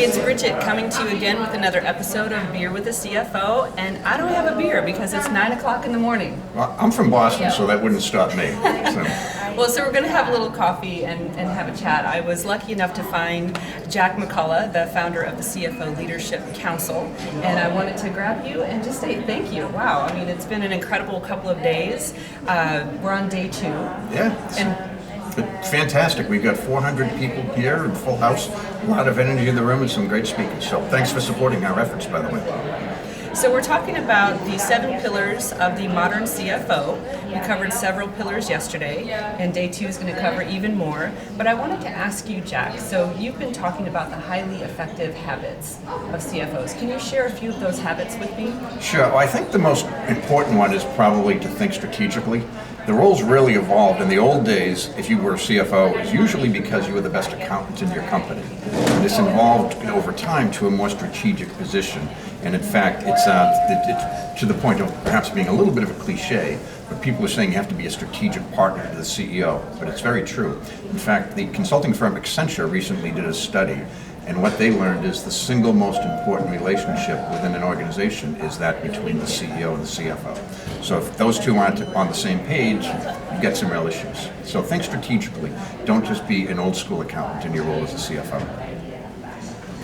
it's Bridget coming to you again with another episode of Beer with a CFO, and I don't have a beer because it's 9 o'clock in the morning. Well, I'm from Boston, so that wouldn't stop me. So we're going to have a little coffee and have a chat. I was lucky enough to find Jack McCullough, the founder of the CFO Leadership Council, and I wanted to grab you and just say thank you. Wow, I mean, it's been an incredible couple of days. We're on day 2. Yeah. Fantastic. We've got 400 people here in full house, a lot of energy in the room and some great speakers. So thanks for supporting our efforts, by the way. So we're talking about the 7 pillars of the modern CFO. We covered several pillars yesterday, and day 2 is going to cover even more. But I wanted to ask you, Jack, so you've been talking about the highly effective habits of CFOs. Can you share a few of those habits with me? Sure. Well, I think the most important one is probably to think strategically. The roles really evolved. In the old days, if you were a CFO, it was usually because you were the best accountant in your company. And this evolved over time to a more strategic position. And in fact, it's to the point of perhaps being a little bit of a cliche, but people are saying you have to be a strategic partner to the CEO. But it's very true. In fact, the consulting firm Consero recently did a study, and what they learned is the single most important relationship within an organization is that between the CEO and the CFO. So if those two aren't on the same page, you get some real issues. So think strategically. Don't just be an old school accountant in your role as a CFO.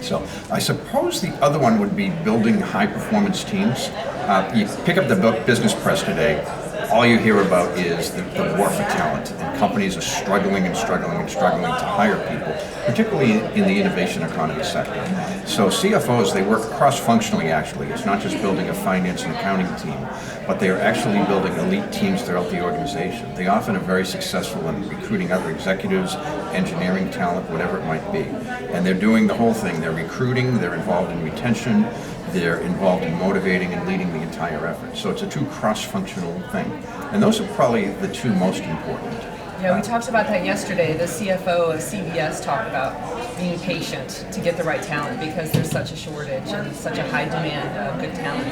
So I suppose the other one would be building high performance teams. You pick up the book Business Press today, all you hear about is the war for talent, and companies are struggling and struggling and struggling to hire people, particularly in the innovation economy sector. So CFOs, they work cross-functionally actually. It's not just building a finance and accounting team, but they are actually building elite teams throughout the organization. They often are very successful in recruiting other executives, engineering talent, whatever it might be. And they're doing the whole thing. They're recruiting, they're involved in retention, they're involved in motivating and leading the entire effort. So it's a true cross-functional thing. And those are probably the 2 most important. Yeah, we talked about that yesterday. The CFO of CBS talked about being patient to get the right talent because there's such a shortage and such a high demand of good talent.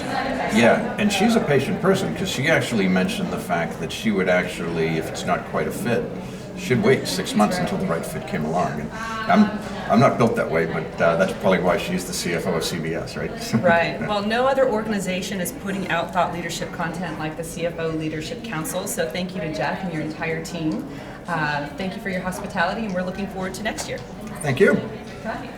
Yeah, and she's a patient person because she actually mentioned the fact that she would actually, if it's not quite a fit, should wait 6 months until the right fit came along. And I'm not built that way, but that's probably why she's the CFO of CBS, right? Right. Well, no other organization is putting out thought leadership content like the CFO Leadership Council, so thank you to Jack and your entire team. Thank you for your hospitality, and we're looking forward to next year. Thank you. Bye.